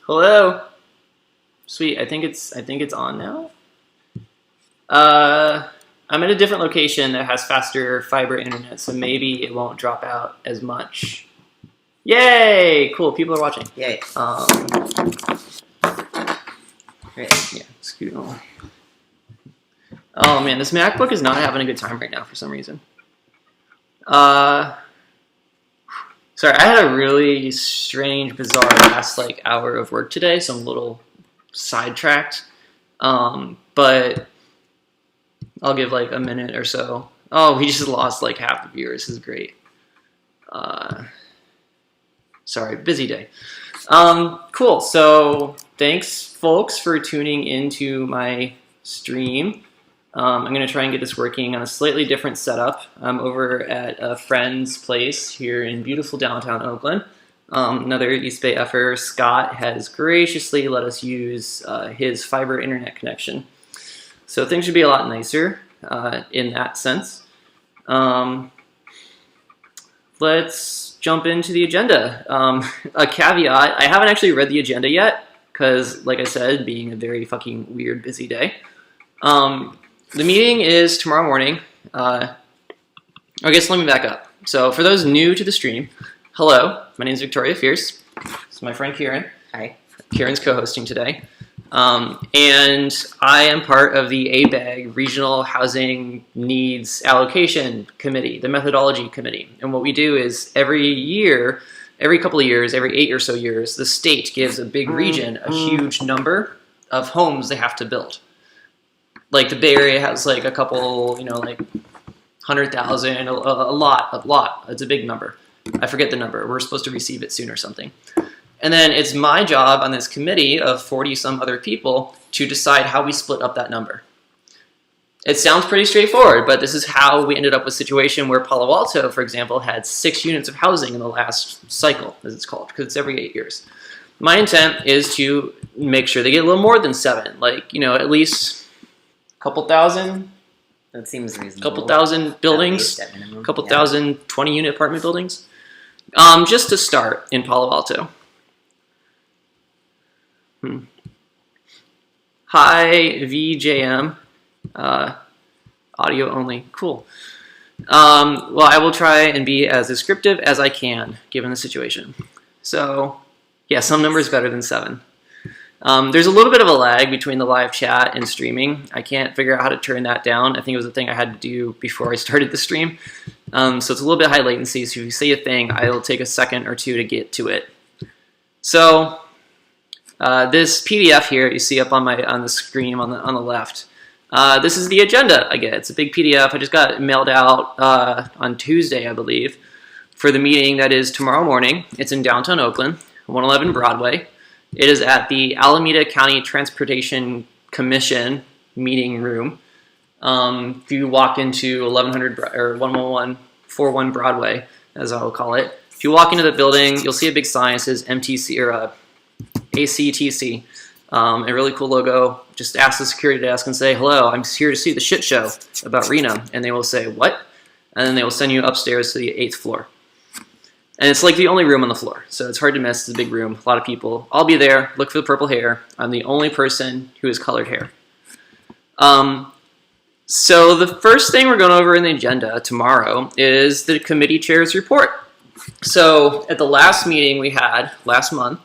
Hello. Sweet. I think it's on now. I'm at a different location that has faster fiber internet, so maybe it won't drop out as much. Yay! Cool. People are watching. Yay. Great. Yeah. Scoot on. Oh man, this MacBook is not having a good time right now for some reason. Sorry, I had a really strange, bizarre last hour of work today, so I'm a little sidetracked. But I'll give a minute or so. Oh, we just lost half the viewers. This is great. Sorry, busy day. Cool. So thanks, folks, for tuning into my stream. I'm going to try and get this working on a slightly different setup. I'm over at a friend's place here in beautiful downtown Oakland. Another East Bay effer, Scott, has graciously let us use his fiber internet connection. So things should be a lot nicer in that sense. Let's jump into the agenda. A caveat, I haven't actually read the agenda yet because, like I said, being a very fucking weird, busy day. The meeting is tomorrow morning. I guess let me back up. So for those new to the stream, hello, my name is Victoria Fierce. This is my friend Kieran. Hi. Kieran's co-hosting today. And I am part of the ABAG Regional Housing Needs Allocation Committee, the Methodology Committee. And what we do is every couple of years, every 8 or so years, the state gives a big region a huge number of homes they have to build. Like the Bay Area has a couple, 100,000, a lot. It's a big number. I forget the number. We're supposed to receive it soon or something. And then it's my job on this committee of 40-some other people to decide how we split up that number. It sounds pretty straightforward, but this is how we ended up with a situation where Palo Alto, for example, had 6 units of housing in the last cycle, as it's called, because it's every 8 years. My intent is to make sure they get a little more than 7, at least a couple thousand. That seems reasonable. Couple thousand buildings, a couple thousand 20-unit apartment buildings, just to start in Palo Alto. Hi, VJM, audio only, cool. Well, I will try and be as descriptive as I can, given the situation. So, yeah, some numbers better than 7. There's a little bit of a lag between the live chat and streaming. I can't figure out how to turn that down. I think it was a thing I had to do before I started the stream. So it's a little bit high latency, so if you say a thing, I'll take a second or two to get to it. So, this PDF here you see up on the screen on the left. This is the agenda I get. It's a big PDF. I just got it mailed out on Tuesday, I believe, for the meeting that is tomorrow morning. It's in downtown Oakland, 111 Broadway. It is at the Alameda County Transportation Commission meeting room. If you walk into 1100 or 11141 Broadway, as I'll call it, if you walk into the building, you'll see a big sign that says MTC or ACTC, a really cool logo. Just ask the security desk and say, hello, I'm here to see the shit show about RHNA. And they will say, what? And then they will send you upstairs to the 8th floor. And it's the only room on the floor. So it's hard to miss. It's a big room, a lot of people. I'll be there, look for the purple hair. I'm the only person who has colored hair. So the first thing we're going over in the agenda tomorrow is the committee chair's report. So at the last meeting we had last month,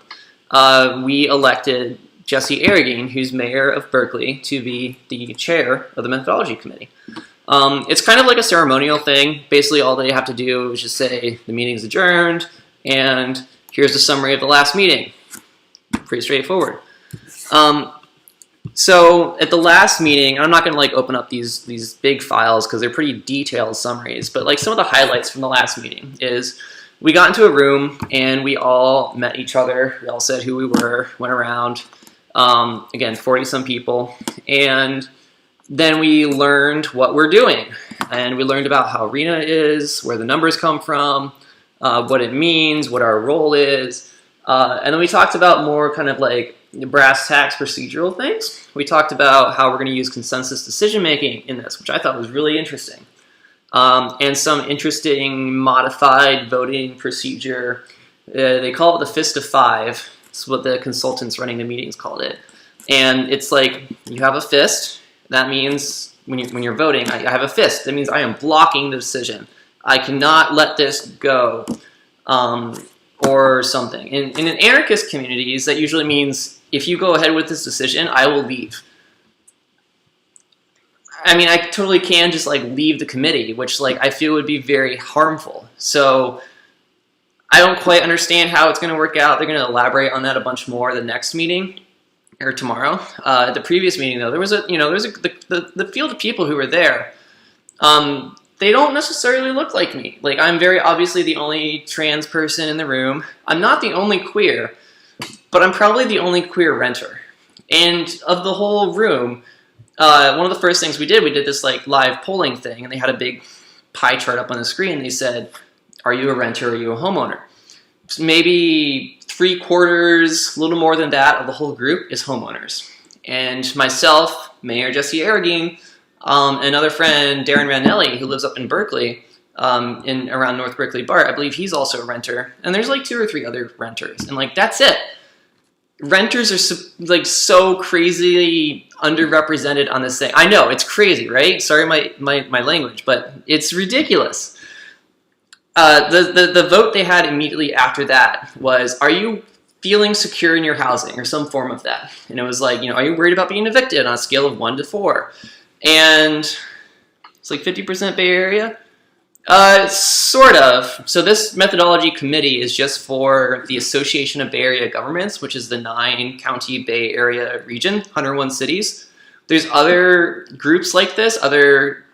we elected Jesse Arreguin, who's mayor of Berkeley, to be the chair of the Methodology Committee. It's kind of like a ceremonial thing. Basically, all they have to do is just say the meeting's adjourned, and here's the summary of the last meeting. Pretty straightforward. So at the last meeting, I'm not going to open up these big files because they're pretty detailed summaries, but some of the highlights from the last meeting is we got into a room and we all met each other. We all said who we were, went around. Again, 40-some people. And then we learned what we're doing. And we learned about how RHNA is, where the numbers come from, what it means, what our role is. And then we talked about more kind of like brass tacks procedural things. We talked about how we're going to use consensus decision making in this, which I thought was really interesting. And some interesting modified voting procedure. They call it the fist of five. It's what the consultants running the meetings called it. And it's like you have a fist. That means when you're voting, I have a fist. That means I am blocking the decision. I cannot let this go, or something. In an anarchist communities, that usually means if you go ahead with this decision, I will leave. I mean, I totally can just like leave the committee, which like I feel would be very harmful. So I don't quite understand how it's going to work out. They're going to elaborate on that a bunch more the next meeting or tomorrow. At the previous meeting, though, there was the field of people who were there. They don't necessarily look like me. Like, I'm very obviously the only trans person in the room. I'm not the only queer, but I'm probably the only queer renter. And of the whole room, one of the first things we did this like live polling thing, and they had a big pie chart up on the screen. They said, are you a renter or are you a homeowner? Maybe 3/4, a little more than that of the whole group is homeowners. And myself, Mayor Jesse Arreguin, another friend, Darren Ranelli, who lives up in Berkeley, around North Berkeley BART, I believe he's also a renter. And there's like 2 or 3 other renters. And like, that's it. Renters are so crazily underrepresented on this thing. I know, it's crazy, right? Sorry my language, but it's ridiculous. The vote they had immediately after that was, are you feeling secure in your housing, or some form of that? And it was like, are you worried about being evicted on a scale of 1 to 4? And it's like 50% Bay Area. Sort of. So this methodology committee is just for the Association of Bay Area Governments, which is the 9-county Bay Area region, 101 cities. There's other groups like this, other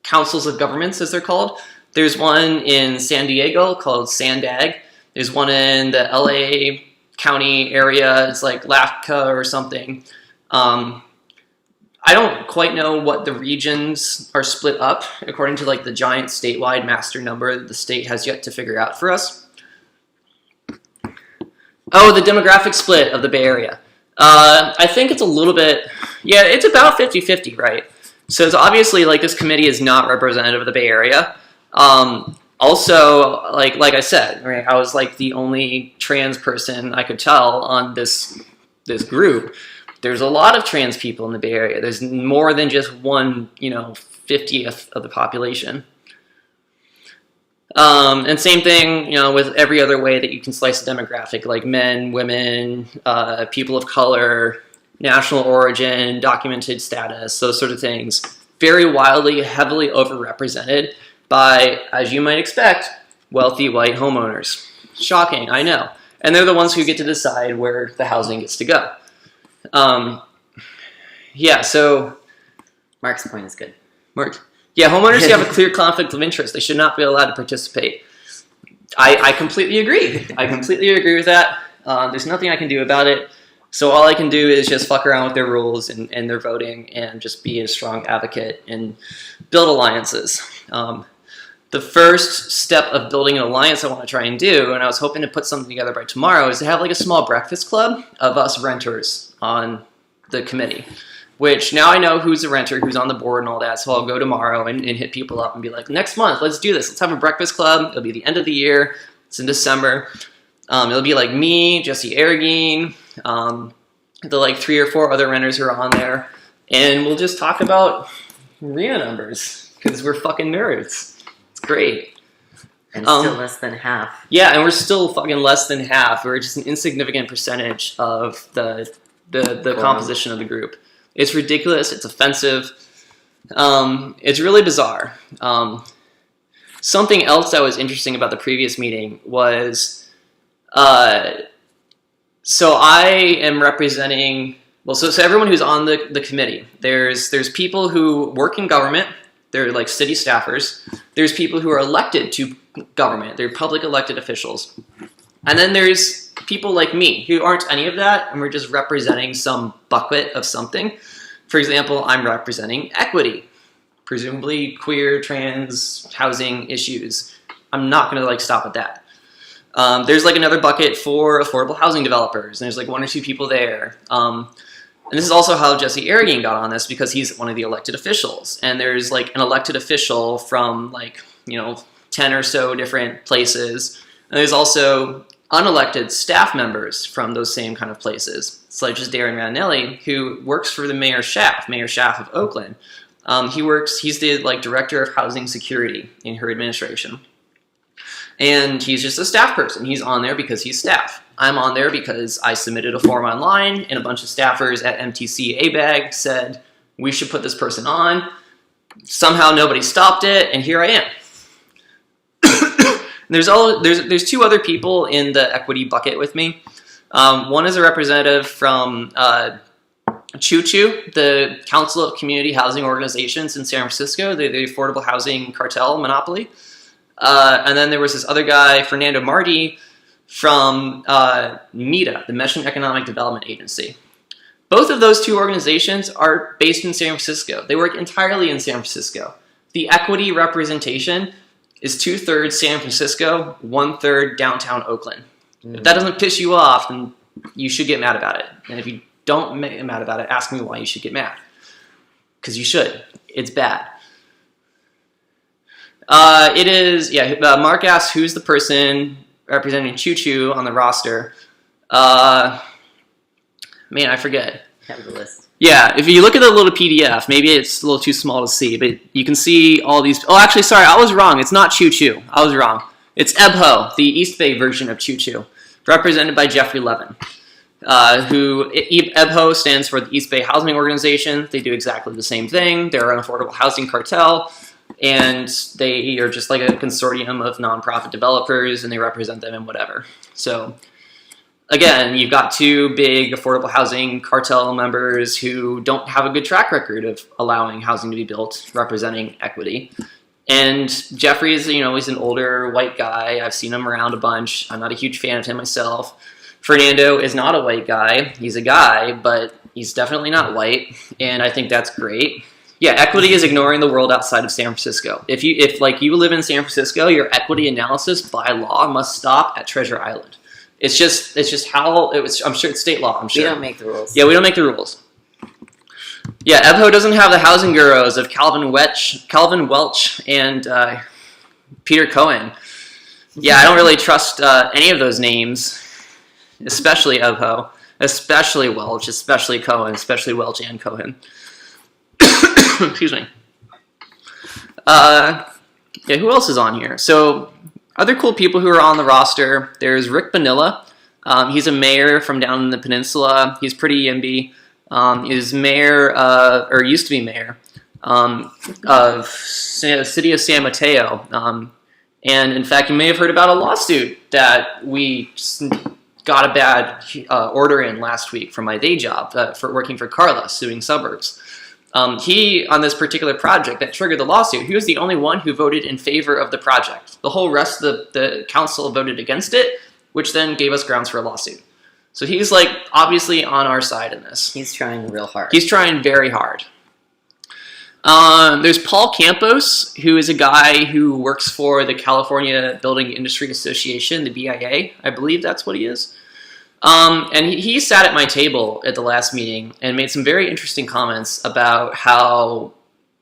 councils of governments, as they're called. There's one in San Diego called SANDAG. There's one in the LA County area. It's like LAFCA or something. I don't quite know what the regions are split up according to like the giant statewide master number that the state has yet to figure out for us. Oh, the demographic split of the Bay Area. I think it's a little bit, yeah, it's about 50-50, right? So it's obviously like this committee is not representative of the Bay Area. Also, like I said, right, I was like the only trans person I could tell on this group. There's a lot of trans people in the Bay Area. There's more than just one, 50th of the population. And same thing, with every other way that you can slice a demographic, like men, women, people of color, national origin, documented status, those sort of things. Very wildly, heavily overrepresented by, as you might expect, wealthy white homeowners. Shocking, I know. And they're the ones who get to decide where the housing gets to go. Yeah, so Mark's point is good. Yeah, homeowners who have a clear conflict of interest, they should not be allowed to participate. I completely agree. I completely agree with that. There's nothing I can do about it. So all I can do is just fuck around with their rules and their voting and just be a strong advocate and build alliances. The first step of building an alliance I want to try and do, and I was hoping to put something together by tomorrow, is to have like a small breakfast club of us renters on the committee. Which now I know who's a renter, who's on the board and all that, so I'll go tomorrow and hit people up and be like, next month, let's do this. Let's have a breakfast club. It'll be the end of the year. It's in December. It'll be like me, Jesse Arreguin, the like 3 or 4 other renters who are on there, and we'll just talk about RHNA numbers, because we're fucking nerds. It's great. And still less than half. Yeah, and we're still fucking less than half. We're just an insignificant percentage of the composition of the group. It's ridiculous. It's offensive. It's really bizarre. Something else that was interesting about the previous meeting was, so I am representing, well, so everyone who's on the committee, there's people who work in government. They're like city staffers. There's people who are elected to government. They're public elected officials. And then there's people like me who aren't any of that, and we're just representing some bucket of something. For example, I'm representing equity, presumably queer, trans, housing issues. I'm not going to like stop at that. There's like another bucket for affordable housing developers, and there's like 1 or 2 people there. And this is also how Jesse Arreguín got on this, because he's one of the elected officials. And there's like an elected official from like, 10 or so different places. And there's also unelected staff members from those same kind of places. Such as Darren Ranelli, who works for the Mayor Schaaf of Oakland. He's the like director of housing security in her administration. And he's just a staff person. He's on there because he's staff. I'm on there because I submitted a form online, and a bunch of staffers at MTC ABAG said, we should put this person on. Somehow nobody stopped it, and here I am. There's 2 other people in the equity bucket with me. One is a representative from CHOO, the Council of Community Housing Organizations in San Francisco, the affordable housing cartel monopoly. And then there was this other guy, Fernando Marti, from MEDA, the Michigan Economic Development Agency. Both of those 2 organizations are based in San Francisco. They work entirely in San Francisco. The equity representation is 2/3 San Francisco, 1/3 downtown Oakland. If that doesn't piss you off, then you should get mad about it. And if you don't get mad about it, ask me why you should get mad. Because you should. It's bad. Mark asks who's the person representing CHOO on the roster. Man, I forget. Have the list. Yeah, if you look at the little PDF, maybe it's a little too small to see, but you can see all these. Oh, actually, sorry, I was wrong. It's not CHOO. I was wrong. It's EBHO, the East Bay version of CHOO, represented by Jeffrey Levin. EBHO stands for the East Bay Housing Organization. They do exactly the same thing. They're an affordable housing cartel. And they are just like a consortium of nonprofit developers, and they represent them in whatever. So, again, you've got 2 big affordable housing cartel members who don't have a good track record of allowing housing to be built, representing equity. And Jeffrey is, he's an older white guy. I've seen him around a bunch. I'm not a huge fan of him myself. Fernando is not a white guy. He's a guy, but he's definitely not white, and I think that's great. Yeah, equity is ignoring the world outside of San Francisco. If you live in San Francisco, your equity analysis by law must stop at Treasure Island. It's just how it was. I'm sure it's state law. I'm sure we don't make the rules. Yeah, we don't make the rules. Yeah, EBHO doesn't have the housing gurus of Calvin Welch, and Peter Cohen. Yeah, I don't really trust any of those names, especially EBHO, especially Welch, especially Cohen, especially Welch and Cohen. Excuse me. Who else is on here? So, other cool people who are on the roster. There's Rick Bonilla. He's a mayor from down in the peninsula. He's pretty YIMBY. He's mayor, or used to be mayor, of the city of San Mateo. And in fact, you may have heard about a lawsuit that we got a bad order in last week from my day job for working for Carla, suing suburbs. He, on this particular project that triggered the lawsuit, he was the only one who voted in favor of the project. The whole rest of the council voted against it, which then gave us grounds for a lawsuit. So he's like obviously on our side in this. He's trying real hard. He's trying very hard. There's Paul Campos, who is a guy who works for the California Building Industry Association, the BIA. I believe that's what he is. And he sat at my table at the last meeting and made some very interesting comments about how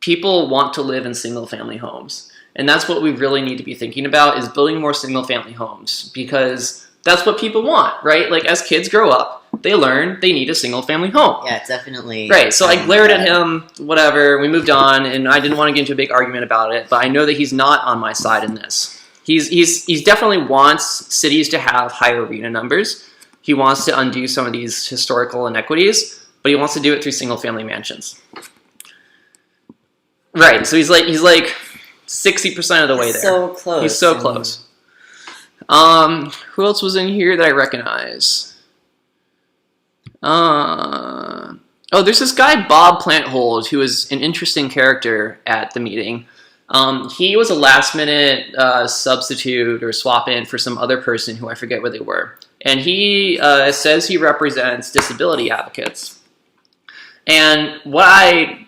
people want to live in single-family homes. And that's what we really need to be thinking about, is building more single-family homes, because that's what people want, right? Like, as kids grow up, they learn they need a single-family home. Yeah, definitely. Right, so I glared at him, whatever, we moved on, and I didn't want to get into a big argument about it, but I know that he's not on my side in this. He definitely wants cities to have higher RHNA numbers. He wants to undo some of these historical inequities, but he wants to do it through single-family mansions. Right, so he's like 60% of the way there. So close. He's so close. Who else was in here that I recognize? Oh, there's this guy, Bob Planthold, who is an interesting character at the meeting. He was a last-minute substitute or swap-in for some other person who I forget where they were. And he says he represents disability advocates. And what I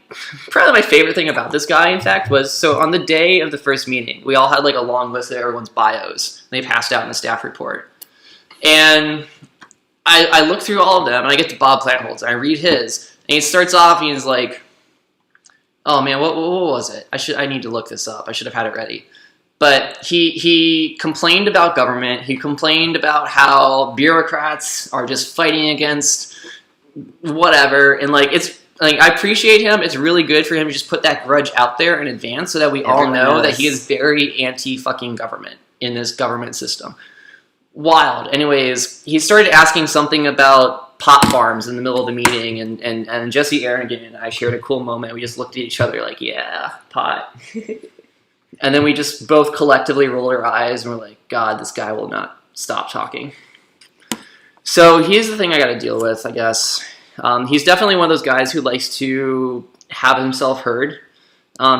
probably my favorite thing about this guy, in fact, was so on the day of the first meeting, we all had like a long list of everyone's bios. They passed out in the staff report. And I look through all of them, and I get to Bob Plantholz, and I read his, and he starts off, and he's like, oh man, what was it? I need to look this up. I should have had it ready. But he complained about government. He complained about how bureaucrats are just fighting against whatever, and like it's like I appreciate him. It's really good for him to just put that grudge out there in advance so that we all know that he is very anti-fucking government in this government system. Wild. Anyways, he started asking something about pot farms in the middle of the meeting, and Jesse Arrington and I shared a cool moment. We just looked at each other like, yeah, pot. And then we just both collectively rolled our eyes and we're like, God, this guy will not stop talking. So here's the thing I got to deal with, I guess. He's definitely one of those guys who likes to have himself heard.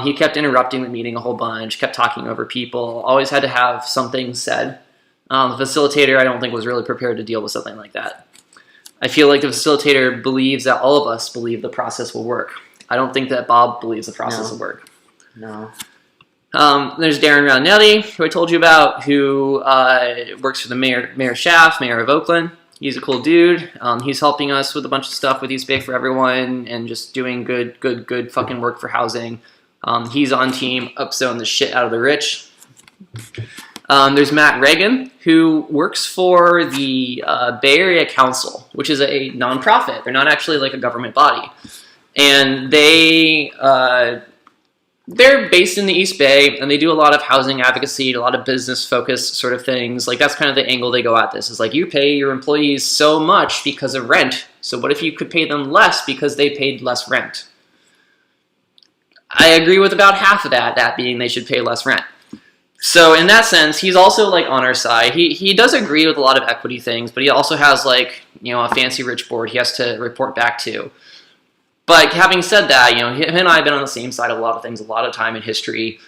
He kept interrupting the meeting a whole bunch, kept talking over people, always had to have something said. The facilitator, I don't think, was really prepared to deal with something like that. I feel like the facilitator believes that all of us believe the process will work. I don't think that Bob believes the process will work. No. There's Darren Raunelli, who I told you about, who works for the Mayor Schaaf, Mayor of Oakland. He's a cool dude. He's helping us with a bunch of stuff with East Bay for Everyone and just doing good fucking work for housing. He's on team upselling the shit out of the rich. There's Matt Reagan, who works for the Bay Area Council, which is a nonprofit. They're not actually like a government body. And they're based in the East Bay, and they do a lot of housing advocacy, a lot of business-focused sort of things. Like, that's kind of the angle they go at this. Is like, you pay your employees so much because of rent, so what if you could pay them less because they paid less rent? I agree with about half of that being they should pay less rent. So in that sense, he's also like on our side. He does agree with a lot of equity things, but he also has like, you know, a fancy rich board he has to report back to. But having said that, you know, him and I have been on the same side of a lot of things a lot of time in history.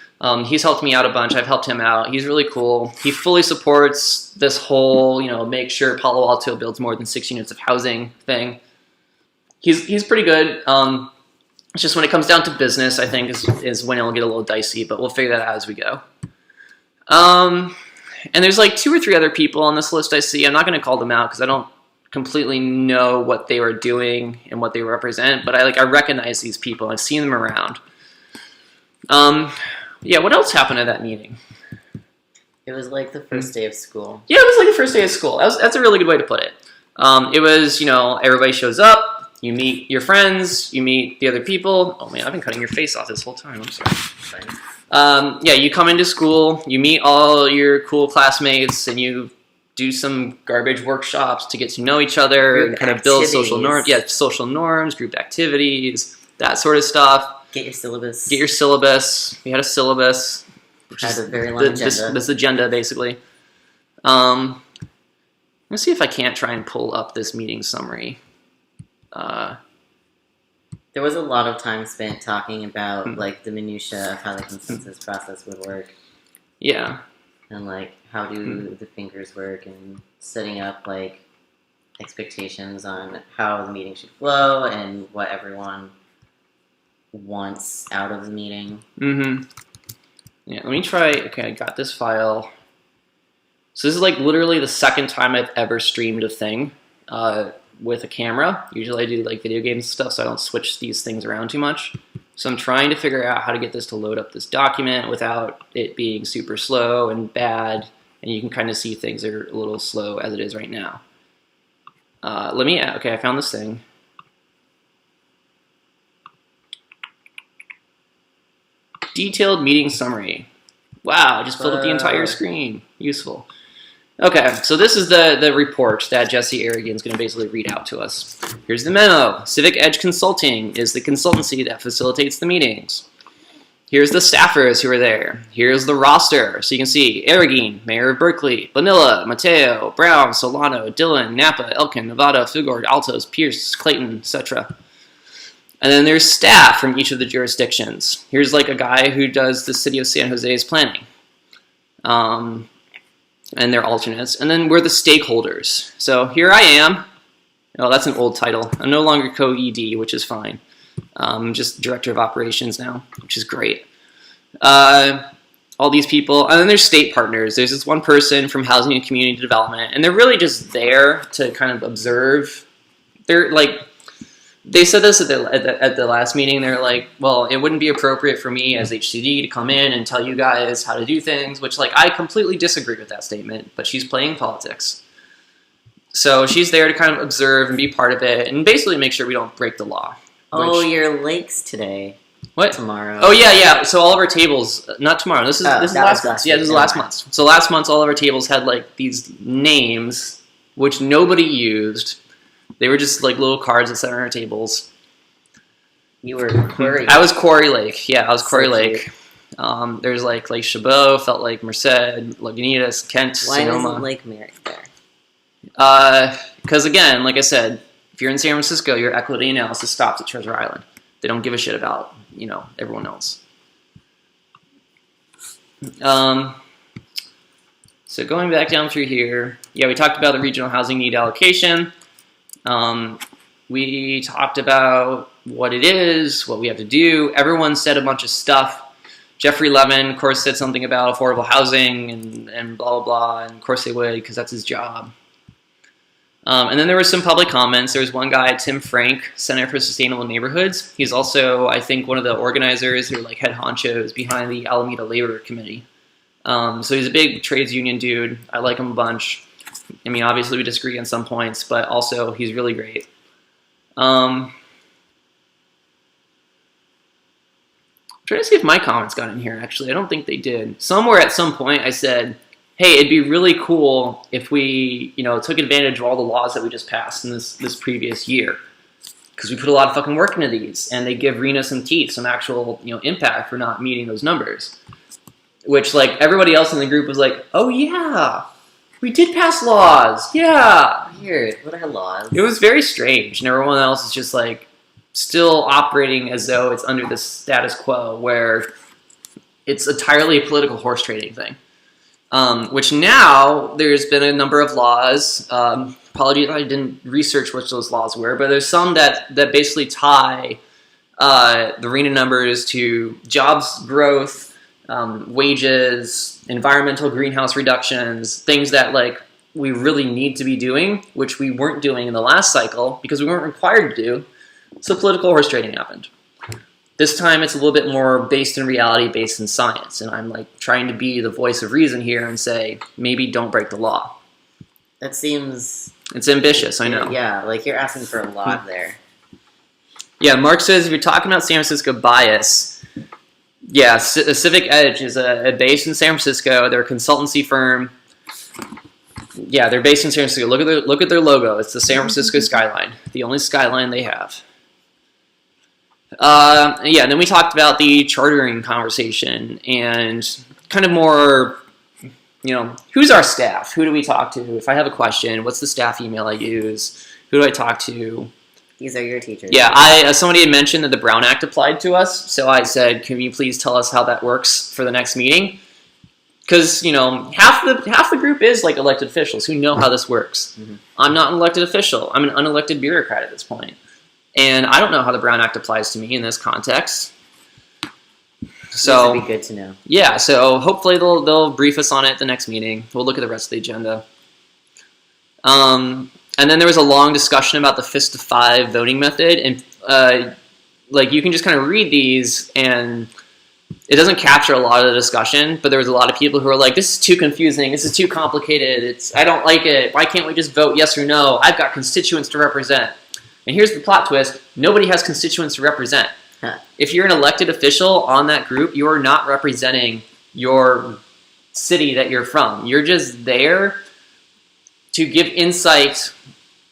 He's helped me out a bunch. I've helped him out. He's really cool. He fully supports this whole, you know, make sure Palo Alto builds more than 6 units of housing thing. He's pretty good. It's just when it comes down to business, I think, is when it'll get a little dicey, but we'll figure that out as we go. And there's like 2 or 3 other people on this list I see. I'm not going to call them out because I don't completely know what they were doing and what they represent, but I recognize these people. I've seen them around. Yeah, what else happened at that meeting? It was like the first day of school. Yeah, it was like the first day of school. That's a really good way to put it. It was, you know, everybody shows up, you meet your friends, you meet the other people. Oh man, I've been cutting your face off this whole time. I'm sorry. Yeah, you come into school, you meet all your cool classmates, and you do some garbage workshops to get to know each other and kind of build social norms. Yeah, social norms, group activities, that sort of stuff. Get your syllabus. Get your syllabus. We had a syllabus. Which had is a very long agenda. This agenda, basically. Let's see if I can't try and pull up this meeting summary. There was a lot of time spent talking about like the minutia of how the consensus process would work. Yeah. And like how do the fingers work and setting up like expectations on how the meeting should flow and what everyone wants out of the meeting. Mm-hmm. Yeah, let me try. Okay, I got this file. So this is like literally the second time I've ever streamed a thing with a camera. Usually I do like video games and stuff, so I don't switch these things around too much. So I'm trying to figure out how to get this to load up this document without it being super slow and bad. And you can kind of see things are a little slow as it is right now. Okay, I found this thing. Detailed meeting summary. Wow, I just filled up the entire screen. Useful. Okay, so this is the report that Jesse Arrington is going to basically read out to us. Here's the memo. Civic Edge Consulting is the consultancy that facilitates the meetings. Here's the staffers who are there. Here's the roster. So you can see Arrington, Mayor of Berkeley, Bonilla, Mateo, Brown, Solano, Dillon, Napa, Elkin, Nevada, Fugard, Altos, Pierce, Clayton, etc. And then there's staff from each of the jurisdictions. Here's like a guy who does the city of San Jose's planning. And their alternates. And then we're the stakeholders. So here I am. Oh, that's an old title. I'm no longer co-ED, which is fine. Just director of operations now, which is great. All these people, and then there's state partners. There's this one person from Housing and Community Development, and they're really just there to kind of observe. They're like, they said this at the last meeting. They're like, well, it wouldn't be appropriate for me as HCD to come in and tell you guys how to do things, which, like, I completely disagree with that statement, but she's playing politics. So she's there to kind of observe and be part of it and basically make sure we don't break the law. Oh, your lakes today. What? Tomorrow. Oh, yeah. So all of our tables, not tomorrow, this is last month. Yeah, this is last month. So last month, all of our tables had, like, these names, which nobody used. They were just like little cards that sat on our tables. You were Quarry. I was Quarry Lake. Yeah, I was Quarry So Lake. There's like Lake Chabot, felt like Merced, Lagunitas, Kent, Why Sonoma. isn't Lake Merritt there? Because again, like I said, if you're in San Francisco, your equity analysis stops at Treasure Island. They don't give a shit about, you know, everyone else. So going back down through here, yeah, we talked about the regional housing need allocation. We talked about what it is, what we have to do. Everyone said a bunch of stuff. Jeffrey Levin, of course, said something about affordable housing and blah, blah, blah. And of course they would, because that's his job. And then there were some public comments. There was one guy, Tim Frank, Center for Sustainable Neighborhoods. He's also, I think, one of the organizers or like head honchos behind the Alameda Labor Committee. So he's a big trades union dude. I like him a bunch. I mean, obviously we disagree on some points, but also he's really great. I'm trying to see if my comments got in here, actually. I don't think they did. Somewhere at some point I said, hey, it'd be really cool if we, you know, took advantage of all the laws that we just passed in this previous year. Because we put a lot of fucking work into these, and they give RHNA some teeth, some actual, you know, impact for not meeting those numbers. Which, like, everybody else in the group was like, oh yeah, we did pass laws, yeah. Weird. What are laws? It was very strange, and everyone else is just, like, still operating as though it's under the status quo, where it's entirely a political horse trading thing. Which now, there's been a number of laws, apologies I didn't research which those laws were, but there's some that basically tie the RHNA numbers to jobs growth, wages, environmental greenhouse reductions, things that like we really need to be doing, which we weren't doing in the last cycle because we weren't required to do. So political horse trading happened. This time it's a little bit more based in reality, based in science, and I'm like trying to be the voice of reason here and say maybe don't break the law. That seems... It's ambitious, I know. Yeah, like you're asking for a lot there. Yeah, Mark says if you're talking about San Francisco bias, yeah, Civic Edge is a base in San Francisco. They're a consultancy firm. Yeah, they're based in San Francisco. Look at their logo. It's the San Francisco skyline, the only skyline they have. Yeah, and then we talked about the chartering conversation and kind of more, you know, who's our staff? Who do we talk to? If I have a question, what's the staff email I use? Who do I talk to? These are your teachers. Yeah, somebody had mentioned that the Brown Act applied to us, so I said, can you please tell us how that works for the next meeting? Because, you know, half the group is like elected officials who know how this works. Mm-hmm. I'm not an elected official. I'm an unelected bureaucrat at this point. And I don't know how the Brown Act applies to me in this context. So would be good to know. Yeah, so hopefully they'll brief us on it at the next meeting. We'll look at the rest of the agenda. And then there was a long discussion about the fist of 5 voting method, and like you can just kind of read these, and it doesn't capture a lot of the discussion. But there was a lot of people who are like, "This is too confusing. This is too complicated. I don't like it. Why can't we just vote yes or no? I've got constituents to represent." And here's the plot twist: nobody has constituents to represent. Huh. If you're an elected official on that group, you are not representing your city that you're from. You're just there to give insight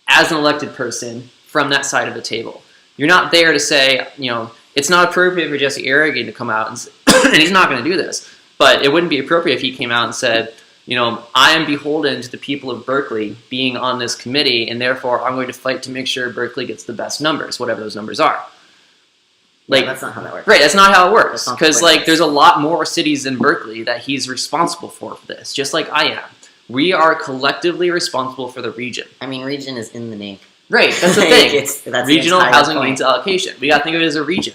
as an elected person from that side of the table. You're not there to say, you know, it's not appropriate for Jesse Arreguin to come out and say, and he's not going to do this, but it wouldn't be appropriate if he came out and said, you know, I am beholden to the people of Berkeley being on this committee, and therefore I'm going to fight to make sure Berkeley gets the best numbers, whatever those numbers are. Like, that's not how that works. Right, that's not how it works. Because like there's a lot more cities in Berkeley that he's responsible for this, just like I am. We are collectively responsible for the region. I mean, region is in the name. Right, that's the Like, thing. that's the Regional entire housing point. needs allocation. We got to think of it as a region.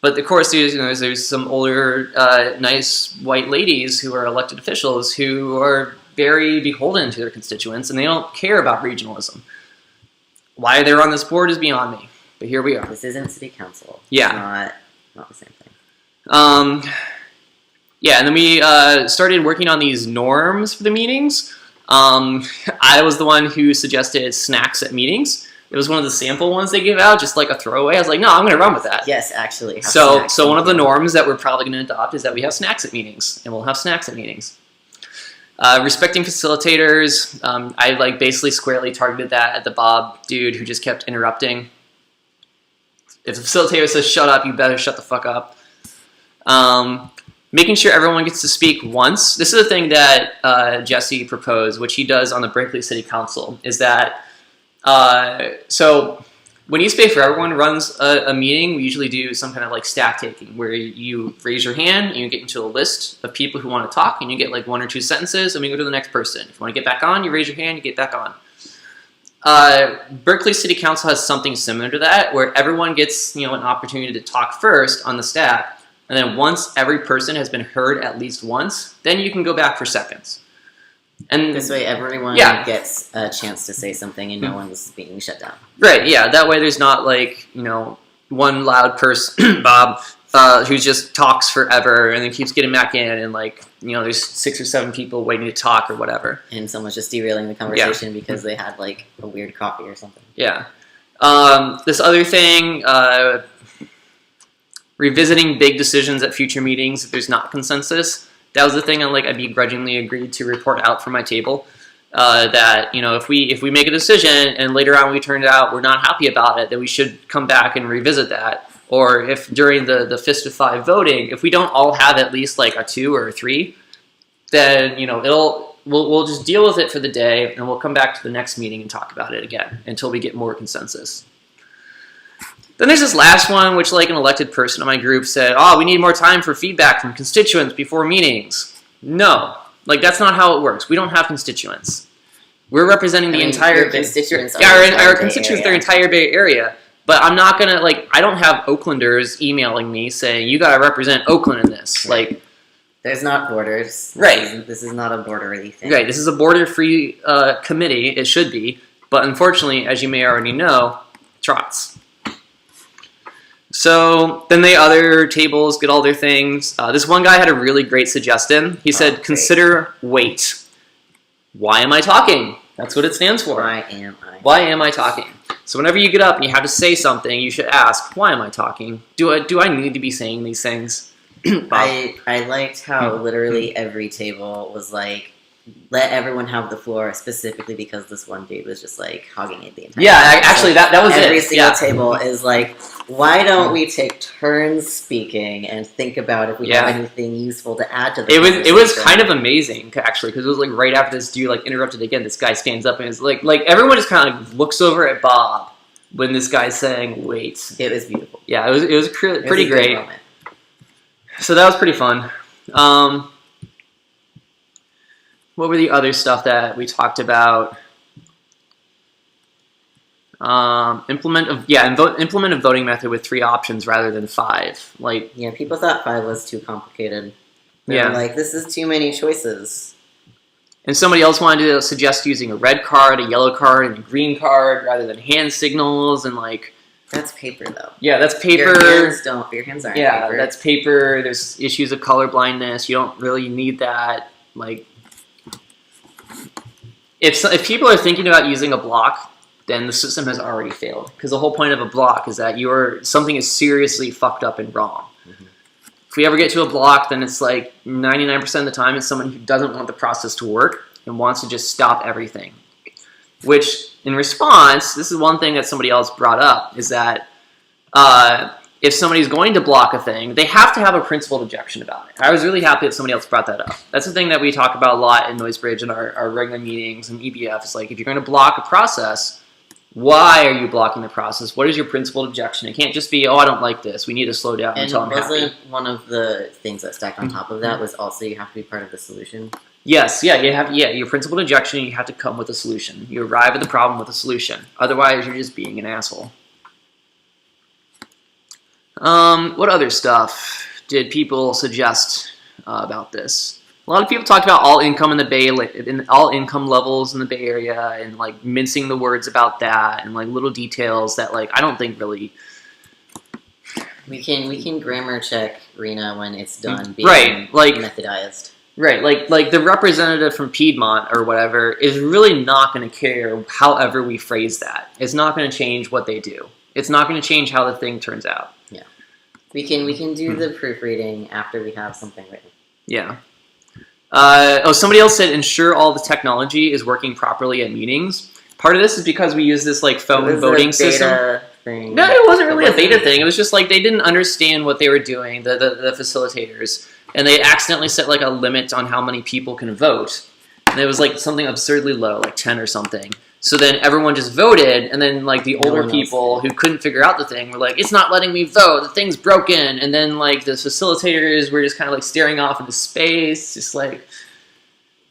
But of course, there's some older, nice white ladies who are elected officials who are very beholden to their constituents, and they don't care about regionalism. Why they're on this board is beyond me. But here we are. This isn't city council. Yeah. It's not the same thing. Yeah, and then we started working on these norms for the meetings. I was the one who suggested snacks at meetings. It was one of the sample ones they give out, just like a throwaway. I was like, no, I'm going to run with that. Yes, actually. So one of the norms that we're probably going to adopt is that we have snacks at meetings, and we'll have snacks at meetings. Respecting facilitators, I like basically squarely targeted that at the Bob dude who just kept interrupting. If the facilitator says shut up, you better shut the fuck up. Making sure everyone gets to speak once. This is the thing that Jesse proposed, which he does on the Berkeley City Council, is that so when East Bay for Everyone runs a meeting, we usually do some kind of like stack taking where you raise your hand and you get into a list of people who want to talk, and you get like 1 or 2 sentences, and we go to the next person. If you want to get back on, you raise your hand, you get back on. Berkeley City Council has something similar to that, where everyone gets an opportunity to talk first on the stack, and then once every person has been heard at least once, then you can go back for seconds. And this way everyone gets a chance to say something and no one's being shut down. Right, yeah, that way there's not like, one loud person, Bob, who just talks forever and then keeps getting back in, and like, there's 6 or 7 people waiting to talk or whatever. And someone's just derailing the conversation because they had like a weird coffee or something. Yeah. This other thing, revisiting big decisions at future meetings if there's not consensus. That was the thing I begrudgingly agreed to report out from my table. That if we make a decision and later on we turn it out we're not happy about it, then we should come back and revisit that. Or if during the fist of 5 voting, if we don't all have at least like a 2 or a 3, then we'll just deal with it for the day, and we'll come back to the next meeting and talk about it again until we get more consensus. Then there's this last one, which like an elected person in my group said, oh, we need more time for feedback from constituents before meetings. No, like that's not how it works. We don't have constituents. We're representing the entire constituents. Our constituents, their entire Bay Area. But I'm not gonna I don't have Oaklanders emailing me saying you gotta represent Oakland in this. Like, there's not borders. Right. This is not a border-y thing. Right. This is a border-free committee. It should be, but unfortunately, as you may already know, trots. So then the other tables get all their things. This one guy had a really great suggestion. He said, consider weight. Why am I talking? That's what it stands for. Why am I? Why am I talking? So whenever you get up and you have to say something, you should ask, why am I talking? Do I need to be saying these things? I liked how literally every table was like, let everyone have the floor, specifically because this one dude was just like hogging it the entire time. Actually, that was every it. single table is like, why don't we take turns speaking and think about if we have anything useful to add to the It was kind of amazing, actually, because it was like right after this dude interrupted again, this guy stands up and is like everyone just kind of looks over at Bob when this guy's saying wait. It was beautiful. Yeah, it was pretty great. Moment. So that was pretty fun. What were the other stuff that we talked about? Implement a voting method with 3 options rather than 5. People thought 5 was too complicated. They were like, this is too many choices. And somebody else wanted to suggest using a red card, a yellow card, and a green card rather than hand signals and That's paper, though. Yeah, that's paper. Your hands aren't paper. That's paper. There's issues of color blindness. You don't really need that. If people are thinking about using a block, then the system has already failed. Because the whole point of a block is that something is seriously fucked up and wrong. Mm-hmm. If we ever get to a block, then it's 99% of the time it's someone who doesn't want the process to work and wants to just stop everything. Which, in response, this is one thing that somebody else brought up, is that if somebody's going to block a thing, they have to have a principled objection about it. I was really happy that somebody else brought that up. That's the thing that we talk about a lot in Noisebridge and our regular meetings and EBF. It's if you're going to block a process, why are you blocking the process? What is your principled objection? It can't just be, I don't like this. We need to slow down until I'm happy. And wasn't one of the things that stacked on top of that was also you have to be part of the solution? Yes, yeah, your principled objection, you have to come with a solution. You arrive at the problem with a solution. Otherwise, you're just being an asshole. What other stuff did people suggest about this? A lot of people talked about all income in the Bay, all income levels in the Bay Area, and like mincing the words about that, and like little details that like I don't think really. We can grammar check RHNA when it's done being right, like methodized. Right, like the representative from Piedmont or whatever is really not going to care however we phrase that. It's not going to change what they do. It's not going to change how the thing turns out. Yeah, we can do the proofreading after we have something written. Yeah. Somebody else said ensure all the technology is working properly at meetings. Part of this is because we use this like phone voting system. Thing. No, it wasn't really a beta thing. It was just like they didn't understand what they were doing, the facilitators, and they accidentally set like a limit on how many people can vote. And it was like something absurdly low, like 10 or something. So then everyone just voted, and then like the older people who couldn't figure out the thing were like, "It's not letting me vote. The thing's broken." And then like the facilitators were just kind of like staring off into space, just like,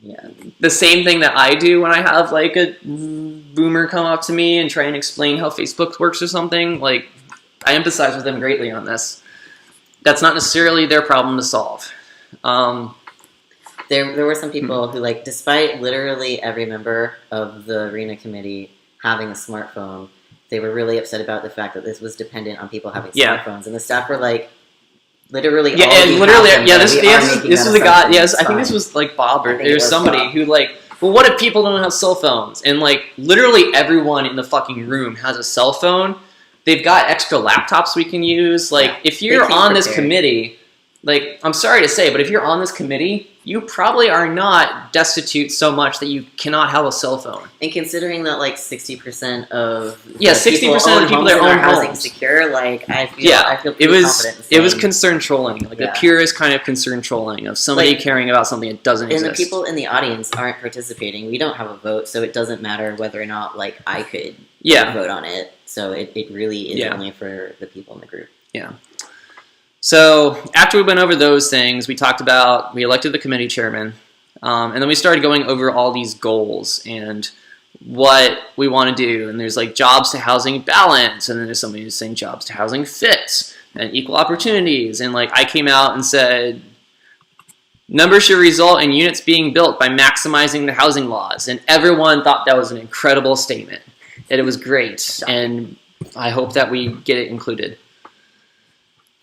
yeah, the same thing that I do when I have like a boomer come up to me and try and explain how Facebook works or something. Like, I empathize with them greatly on this. That's not necessarily their problem to solve. There were some people who, like, despite literally every member of the RHNA committee having a smartphone, they were really upset about the fact that this was dependent on people having smartphones, and the staff were like, literally, this was a guy. Yes, I think this was like Bob or there's somebody who like, well, what if people don't have cell phones? And like, literally everyone in the fucking room has a cell phone. They've got extra laptops we can use. Like, if you're on this committee, like, I'm sorry to say, but if you're on this committee, you probably are not destitute so much that you cannot have a cell phone. And considering that like 60% of 60% of people that own housing homes secure, like I feel pretty confident in saying, it was concern trolling, like the purest kind of concern trolling of somebody like, caring about something that doesn't exist. And the people in the audience aren't participating. We don't have a vote, so it doesn't matter whether or not like I could vote on it. So it really is only for the people in the group. Yeah. So after we went over those things, we elected the committee chairman, and then we started going over all these goals and what we want to do. And there's like jobs to housing balance, and then there's somebody who's saying jobs to housing fits and equal opportunities. And like I came out and said, numbers should result in units being built by maximizing the housing laws. And everyone thought that was an incredible statement, that it was great. And I hope that we get it included.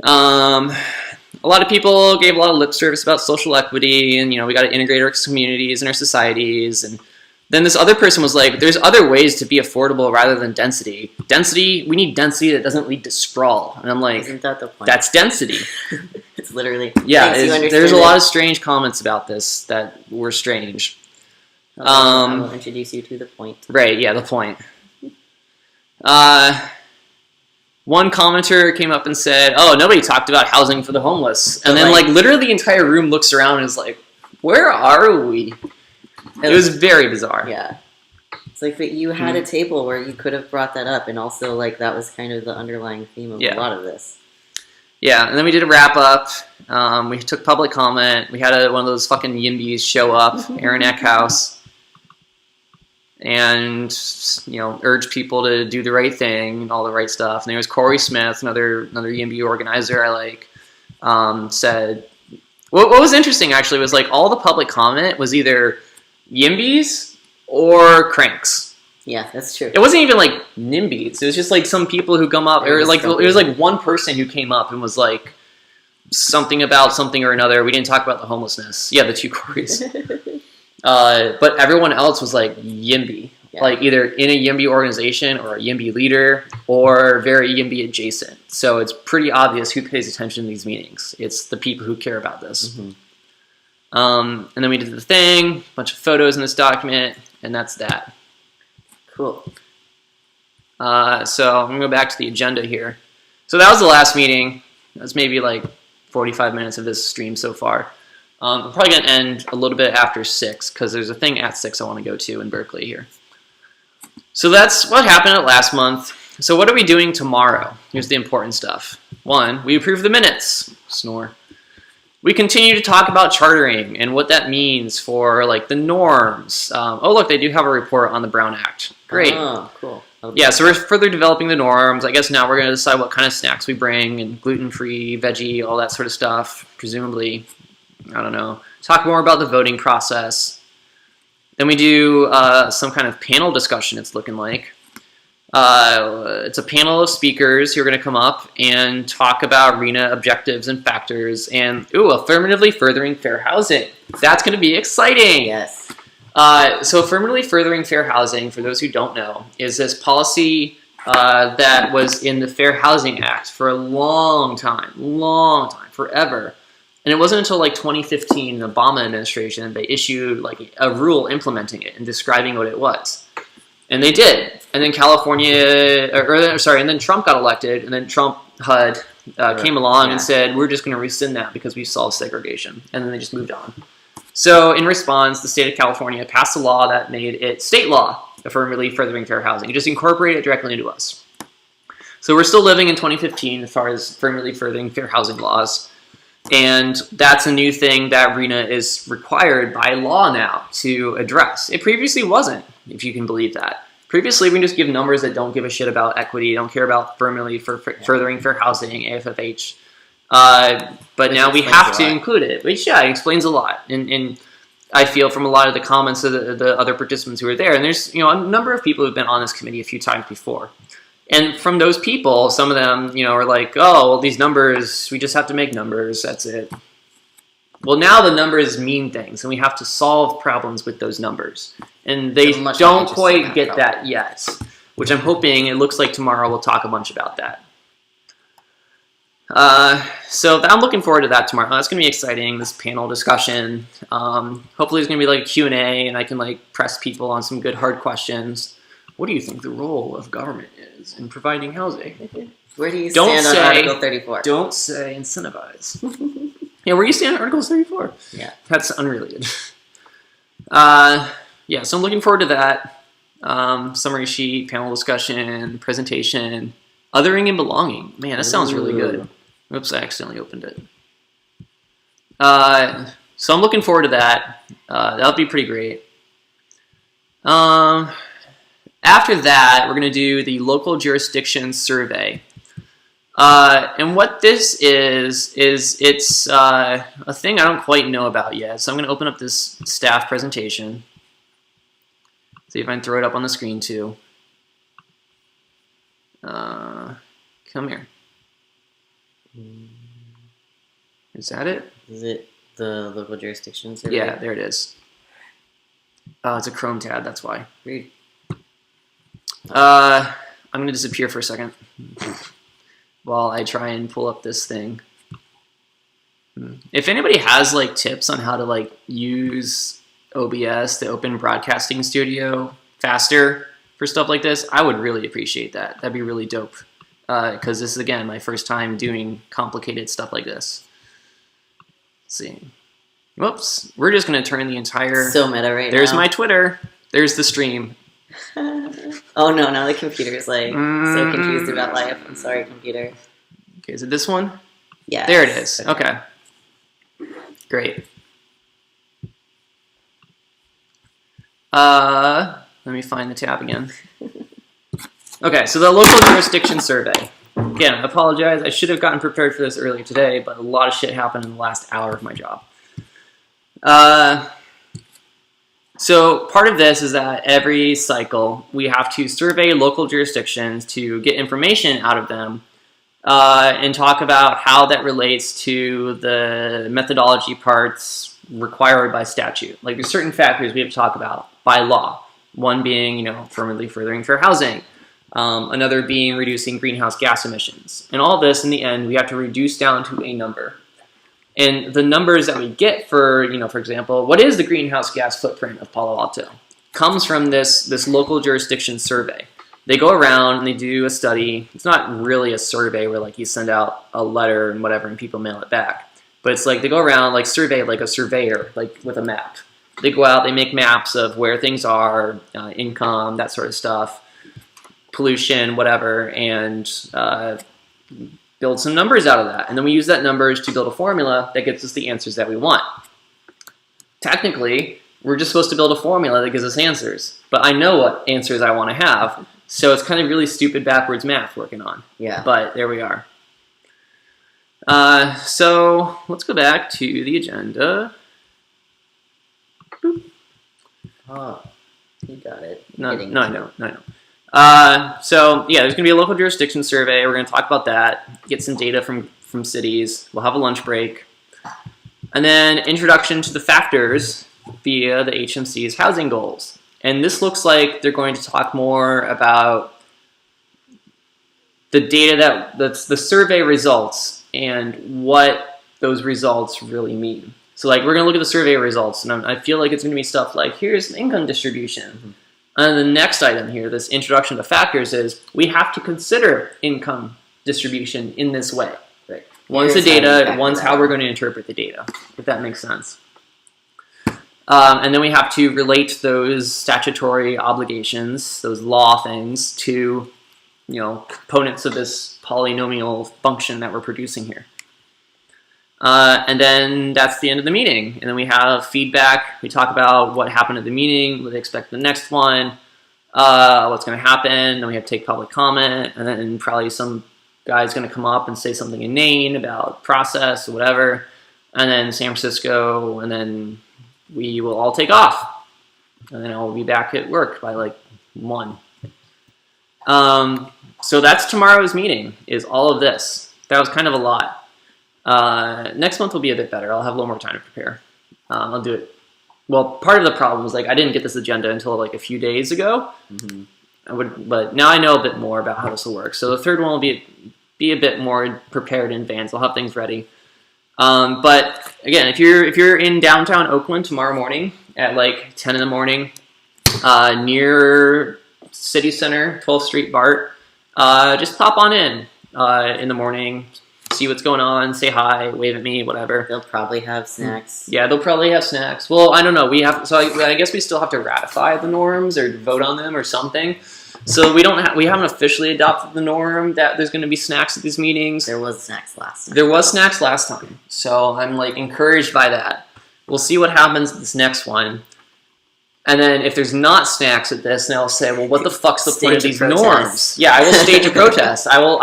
A lot of people gave a lot of lip service about social equity, and we got to integrate our communities and our societies. And then this other person was like, "There's other ways to be affordable rather than density. We need density that doesn't lead to sprawl." And I'm like, "Isn't that the point? That's density." It's literally there's a lot of strange comments about this that were strange. I will introduce you to the point. Right? Yeah, the point. One commenter came up and said, "Oh, nobody talked about housing for the homeless." And then, like, literally the entire room looks around and is like, "Where are we?" It was very bizarre. Yeah. It's like that you had a table where you could have brought that up, and also, like, that was kind of the underlying theme of a lot of this. Yeah, and then we did a wrap-up. We took public comment. We had one of those fucking yimbys show up, Aaron Eckhouse, and urge people to do the right thing and all the right stuff. And there was Corey Smith, another YIMBY organizer I like, said what was interesting actually was like all the public comment was either YIMBYs or cranks. Yeah, that's true. It wasn't even like NIMBYs. It was just like some people who come up. It was like one person who came up and was like something about something or another. We didn't talk about the homelessness. Yeah, the two Corys. But everyone else was like YIMBY, like either in a YIMBY organization or a YIMBY leader or very YIMBY adjacent. So it's pretty obvious who pays attention to these meetings. It's the people who care about this. And then we did the thing, a bunch of photos in this document, and that's that. Cool. So I'm going to go back to the agenda here. So that was the last meeting. That's maybe like 45 minutes of this stream so far. I'm probably going to end a little bit after 6 because there's a thing at 6 I want to go to in Berkeley here. So that's what happened at last month. So what are we doing tomorrow? Here's the important stuff. 1, we approve the minutes. Snore. We continue to talk about chartering and what that means for like the norms. Oh, look, they do have a report on the Brown Act. Great. Oh, cool. Yeah, so we're further developing the norms. I guess now we're going to decide what kind of snacks we bring and gluten-free, veggie, all that sort of stuff, presumably. I don't know. Talk more about the voting process. Then we do some kind of panel discussion, it's looking like. It's a panel of speakers who are going to come up and talk about RHNA objectives and factors and, affirmatively furthering fair housing. That's going to be exciting. Yes. So affirmatively furthering fair housing, for those who don't know, is this policy that was in the Fair Housing Act for a long time, forever. And it wasn't until like 2015, the Obama administration, they issued like a rule implementing it and describing what it was. And they did. And then and then Trump got elected, and then Trump HUD came along and said, we're just going to rescind that because we solved segregation. And then they just moved on. So in response, the state of California passed a law that made it state law, affirmatively furthering fair housing. It just incorporated it directly into us. So we're still living in 2015 as far as affirmatively furthering fair housing laws. And that's a new thing that RHNA is required by law now to address. It previously wasn't, if you can believe that. Previously, we just give numbers that don't give a shit about equity, don't care about affirmatively furthering fair housing, AFFH. But now we have to include it, which, it explains a lot. And I feel from a lot of the comments of the other participants who were there, and there's a number of people who've been on this committee a few times before. And from those people, some of them, are like, oh, well, these numbers, we just have to make numbers, that's it. Well, now the numbers mean things, and we have to solve problems with those numbers. And they don't quite get that yet, which I'm hoping, it looks like tomorrow we'll talk a bunch about that. So I'm looking forward to that tomorrow. That's going to be exciting, this panel discussion. Hopefully there's going to be like a Q&A, and I can like press people on some good hard questions. What do you think the role of government is in providing housing? Where do you stand on Article 34? Don't say incentivize. Yeah, where do you stand on Article 34? Yeah. That's unrelated. Yeah, so I'm looking forward to that. Summary sheet, panel discussion, presentation, othering and belonging. Man, that sounds really good. Oops, I accidentally opened it. So I'm looking forward to that. That'll be pretty great. After that, we're going to do the local jurisdiction survey. And what this is it's a thing I don't quite know about yet. So I'm going to open up this staff presentation. See if I can throw it up on the screen too. Come here. Is that it? Is it the local jurisdiction survey? Yeah, there it is. Oh, it's a Chrome tab, that's why. Weird. I'm going to disappear for a second while I try and pull up this thing. If anybody has like tips on how to like use OBS, the Open Broadcasting Studio, faster for stuff like this, I would really appreciate that. That'd be really dope. Because this is, again, my first time doing complicated stuff like this. Let's see. Whoops. We're just going to turn the entire... So meta right now. There's my Twitter. There's the stream. Oh no, now the computer's like so confused about life. I'm sorry, computer. Okay, is it this one? Yeah. There it is. Okay. Great. Let me find the tab again. Okay, so the local jurisdiction survey. Again, I apologize. I should have gotten prepared for this earlier today, but a lot of shit happened in the last hour of my job. So part of this is that every cycle we have to survey local jurisdictions to get information out of them and talk about how that relates to the methodology parts required by statute. Like there's certain factors we have to talk about by law. One being, affirmatively furthering fair housing. Another being reducing greenhouse gas emissions. And all this, in the end, we have to reduce down to a number. And the numbers that we get for, for example, what is the greenhouse gas footprint of Palo Alto? Comes from this local jurisdiction survey. They go around and they do a study. It's not really a survey where like you send out a letter and whatever and people mail it back. But it's like they go around like survey like a surveyor, like with a map. They go out, they make maps of where things are, income, that sort of stuff, pollution, whatever, and build some numbers out of that. And then we use that numbers to build a formula that gets us the answers that we want. Technically, we're just supposed to build a formula that gives us answers. But I know what answers I want to have. So it's kind of really stupid backwards math working on. Yeah. But there we are. So let's go back to the agenda. Boop. Oh, you got it. No, I know. So yeah, there's going to be a local jurisdiction survey. We're going to talk about that, get some data from cities. We'll have a lunch break. And then introduction to the factors via the HMC's housing goals. And this looks like they're going to talk more about the data that's the survey results and what those results really mean. So like we're going to look at the survey results, and I feel like it's going to be stuff like, here's an income distribution. Mm-hmm. And the next item here, this introduction to factors, is we have to consider income distribution in this way. Right. One's the data, one's how we're going to interpret the data, if that makes sense. And then we have to relate those statutory obligations, those law things, to components of this polynomial function that we're producing here. And then that's the end of the meeting. And then we have feedback. We talk about what happened at the meeting, what they expect the next one, what's going to happen. Then we have to take public comment. And then probably some guy's going to come up and say something inane about process or whatever. And then San Francisco. And then we will all take off. And then I'll be back at work by like 1. So that's tomorrow's meeting, is all of this. That was kind of a lot. Next month will be a bit better. I'll have a little more time to prepare. I'll do it. Well, part of the problem was like I didn't get this agenda until like a few days ago. Mm-hmm. But now I know a bit more about how this will work. So the third one will be a bit more prepared in advance. I'll have things ready. But again, if you're in downtown Oakland tomorrow morning at like 10 in the morning, near City Center, 12th Street BART, just pop on in the morning. See what's going on, say hi, wave at me, whatever. They'll probably have snacks. Yeah, they'll probably have snacks. Well, I don't know. I guess we still have to ratify the norms or vote on them or something. So we haven't officially adopted the norm that there's going to be snacks at these meetings. There was snacks last time. There was snacks last time. So I'm like encouraged by that. We'll see what happens at this next one. And then if there's not snacks at this, then I'll say, well, what the fuck's the point of these norms? Yeah, I will stage a protest. I will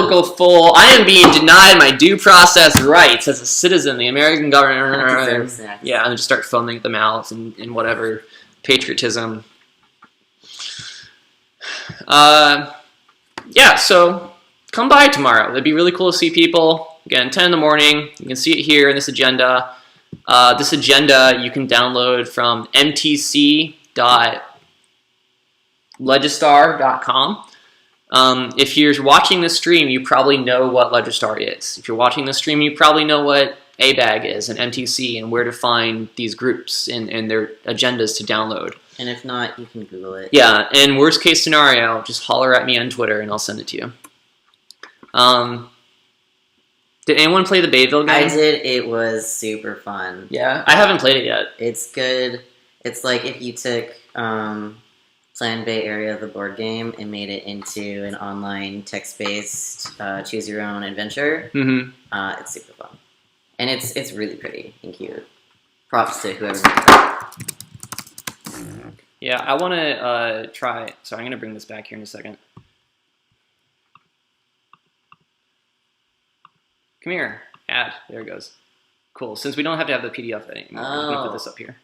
go full. I am being denied my due process rights as a citizen of the American government. Yeah, and just start foaming at the mouth and whatever patriotism. Yeah, so come by tomorrow. It'd be really cool to see people. Again, 10 in the morning. You can see it here in this agenda. This agenda you can download from mtc.legistar.com. If you're watching this stream, you probably know what Legistar is. If you're watching this stream, you probably know what ABAG is and MTC and where to find these groups and their agendas to download. And if not, you can Google it. Yeah, and worst case scenario, just holler at me on Twitter and I'll send it to you. Did anyone play the Bayville game? I did. It was super fun. Yeah? I haven't played it yet. It's good. It's like if you took Plan Bay Area, the board game, and made it into an online text-based choose your own adventure. Mm-hmm. It's super fun. And it's really pretty and cute. Props to whoever made that. Yeah, I want to try. So I'm going to bring this back here in a second. Come here. Add. There it goes. Cool. Since we don't have to have the PDF anymore, I'm going to put this up here.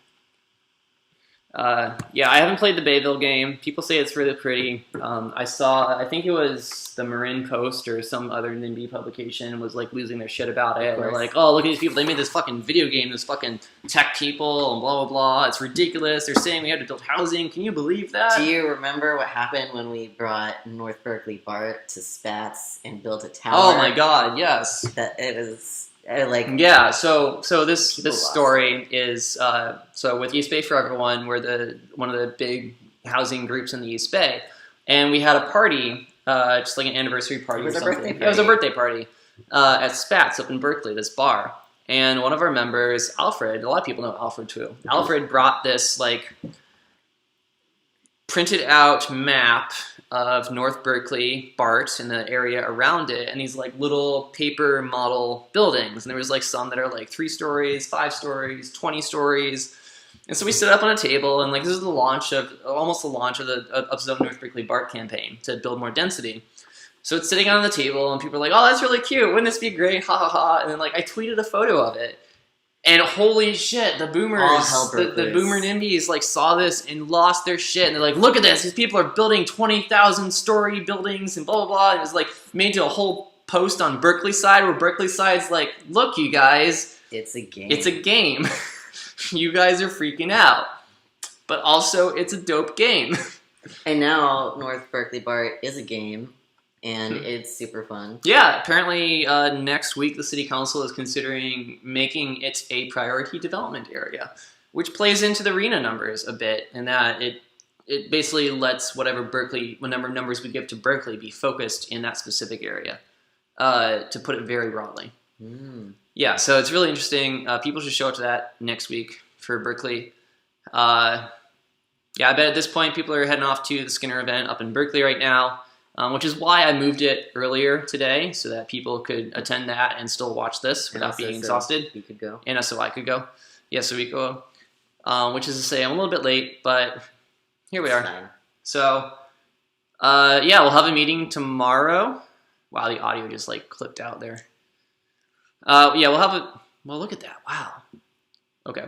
Yeah, I haven't played the Bayville game. People say it's really pretty. I think it was the Marin Post or some other NIMBY publication was like losing their shit about it. They're like, oh, look at these people. They made this fucking video game, this fucking tech people and blah, blah, blah. It's ridiculous. They're saying we have to build housing. Can you believe that? Do you remember what happened when we brought North Berkeley BART to Spats and built a tower? Oh my god, yes. That it was... yeah, so this story is so with East Bay for Everyone, we're one of the big housing groups in the East Bay, and we had a party, just like an anniversary party or something. It was a birthday party at Spats up in Berkeley, this bar, and one of our members, Alfred, a lot of people know Alfred too. Alfred brought this like printed out map of North Berkeley, BART, and the area around it, and these like little paper model buildings. And there was like some that are like 3 stories, 5 stories, 20 stories. And so we stood up on a table, and like this is the launch of almost the launch of the North Berkeley BART campaign to build more density. So it's sitting on the table, and people are like, "Oh, that's really cute. Wouldn't this be great? Ha ha ha!" And then like I tweeted a photo of it, and holy shit, the boomers, the boomer NIMBYs like saw this and lost their shit, and they're like, "Look at this! These people are building 20,000 story buildings and blah blah blah." And it was like made to a whole post on Berkeley side, where Berkeley side's like, "Look, you guys, it's a game. It's a game. You guys are freaking out, but also it's a dope game." And now North Berkeley BART is a game, and it's super fun. Yeah, apparently next week the city council is considering making it a priority development area, which plays into the RHNA numbers a bit, in that it basically lets whatever numbers we give to Berkeley be focused in that specific area, to put it very broadly. Yeah, so it's really interesting. People should show up to that next week for Berkeley. Yeah, I bet at this point people are heading off to the Skinner event up in Berkeley right now, which is why I moved it earlier today, so that people could attend that and still watch this without being exhausted. You could go. And so I could go. Yeah, so we go. Which is to say, I'm a little bit late, but here we are. Fine. So, yeah, we'll have a meeting tomorrow. Wow, the audio just like clipped out there. Yeah, we'll have a. Well, look at that. Wow. Okay.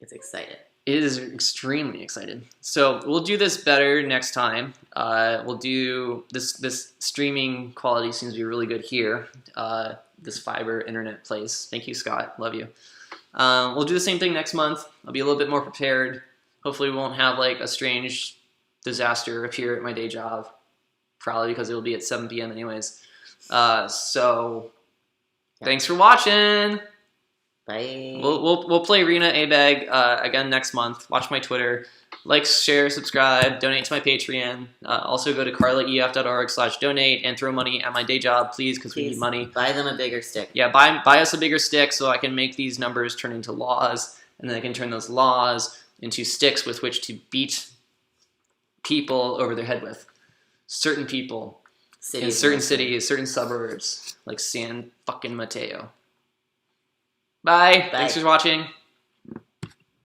It's excited. It is extremely excited. So we'll do this better next time. We'll do this streaming quality seems to be really good here. This fiber internet place. Thank you, Scott. Love you. We'll do the same thing next month. I'll be a little bit more prepared. Hopefully we won't have like a strange disaster appear at my day job. Probably because it will be at 7 p.m. anyways. So thanks for watching. Bye. We'll play RHNA ABAG again next month. Watch my Twitter. Like, share, subscribe, donate to my Patreon. Also go to carlaef.org/donate and throw money at my day job, please, because we need money. Buy them a bigger stick. Yeah, buy us a bigger stick so I can make these numbers turn into laws, and then I can turn those laws into sticks with which to beat people over their head with. Certain people in certain cities, certain suburbs, like San fucking Mateo. Bye. Thanks for watching.